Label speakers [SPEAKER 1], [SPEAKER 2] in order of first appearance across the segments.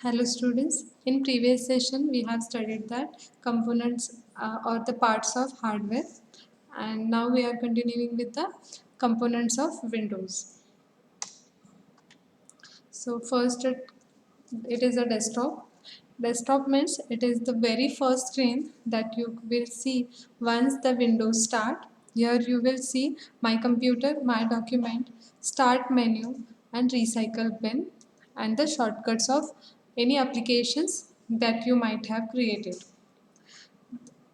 [SPEAKER 1] Hello students, in previous session we have studied that components or the parts of hardware, and now we are continuing with the components of Windows. So first it is a desktop. Desktop means it is the very first screen that you will see once the Windows start. Here you will see my computer, my document, start menu and recycle bin and the shortcuts of any applications that you might have created.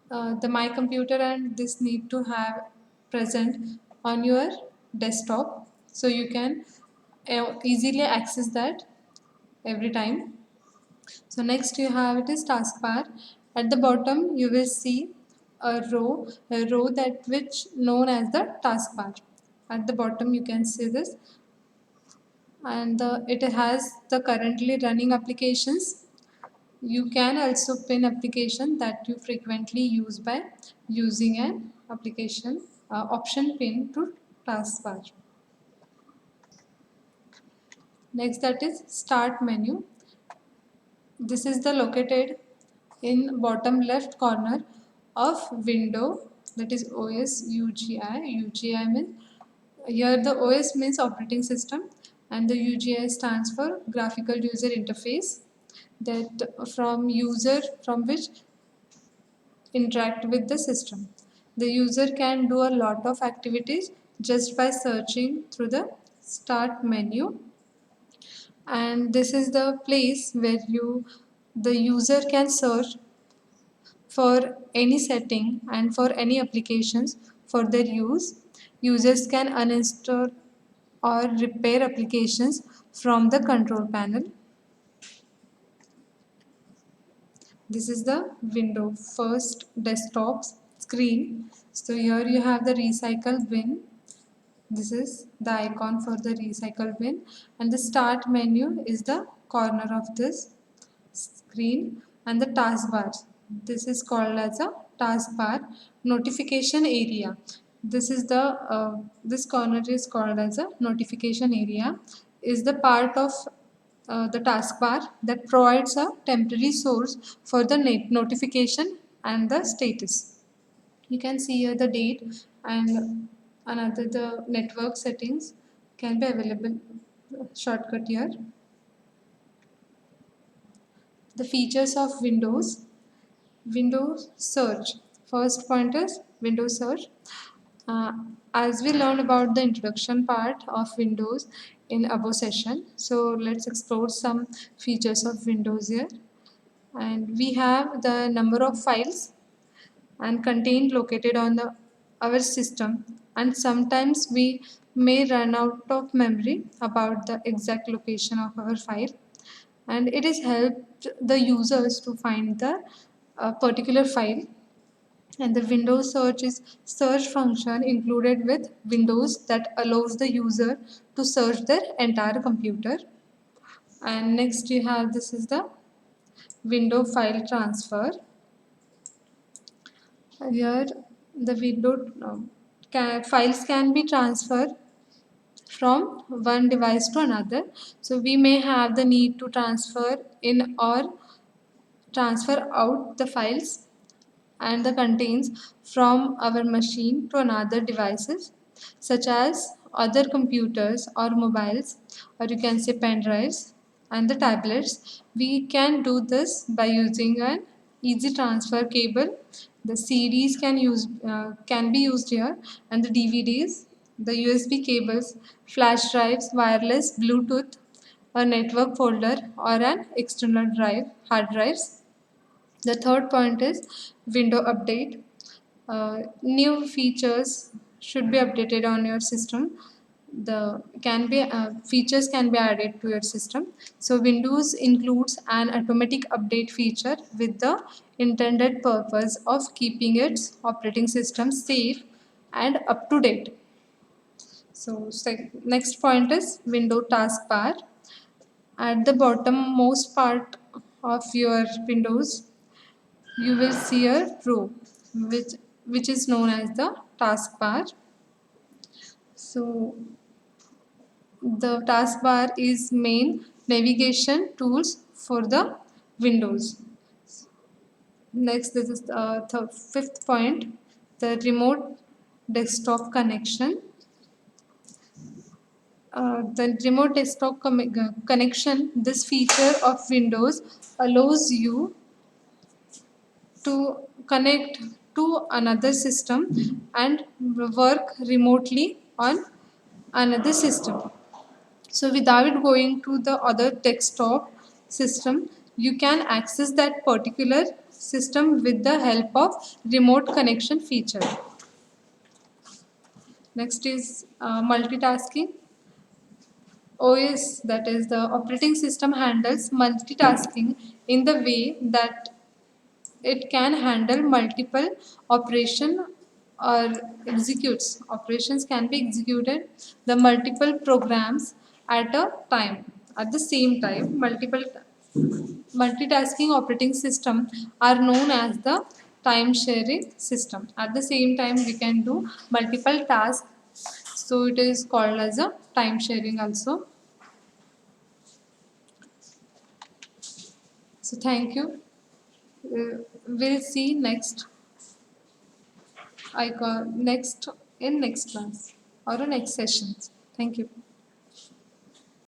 [SPEAKER 1] The my computer and this need to have present on your desktop so you can easily access that every time. So next you have it is taskbar. At the bottom you will see a row that which known as the taskbar. At the bottom you can see this, and it has the currently running applications. You can also pin application that you frequently use by using an application option pin to taskbar. Next that is start menu. This is the located in bottom left corner of window, that is OS UGI. UGI means here the OS means operating system and the UGI stands for graphical user interface, that from which interact with the system. The user can do a lot of activities just by searching through the start menu, and this is the place where the user can search for any setting and for any applications for their use. Users can uninstall or repair applications from the control panel. This is the window first desktop screen. So here you have the recycle bin. This is the icon for the recycle bin, and the start menu is the corner of this screen, and the taskbar. This is called as a taskbar. Notification area. This corner is called as a notification area. Is the part of the taskbar that provides a temporary source for the notification and the status. You can see here the date and another the network settings can be available shortcut here. The features of Windows search. First point is Windows search. Uh, as we learned about the introduction part of Windows in above session, so let's explore some features of Windows here. And we have the number of files and content located on our system, and sometimes we may run out of memory about the exact location of our file, and it has helped the users to find the particular file. And the Windows search is search function included with Windows that allows the user to search their entire computer. And next you have this is the window file transfer. Here the window files can be transferred from one device to another. So we may have the need to transfer in or transfer out the files and the contains from our machine to another devices such as other computers or mobiles, or you can say pen drives and the tablets. We can do this by using an easy transfer cable. The CDs can be used here, and the DVDs, the USB cables, flash drives, wireless, Bluetooth, a network folder or an external drive, hard drives. The third point is window update. New features should be updated on your system. The can be features can be added to your system. So Windows includes an automatic update feature with the intended purpose of keeping its operating system safe and up to date. So next point is window taskbar. At the bottom most part of your Windows, you will see a row which is known as the taskbar. So the taskbar is main navigation tools for the Windows. Next, this is the fifth point, the remote desktop connection. The remote desktop connection, this feature of Windows allows you to connect to another system and work remotely on another system. So without going to the other desktop system, you can access that particular system with the help of remote connection feature. Next is multitasking. OS, that is the operating system, handles multitasking in the way that it can handle multiple operation or executes. Operations can be executed the multiple programs at a time. At the same time, multitasking operating system are known as the time sharing system. At the same time, we can do multiple tasks, so it is called as a time sharing also. So thank you. We'll see next in next class or a next session. Thank you.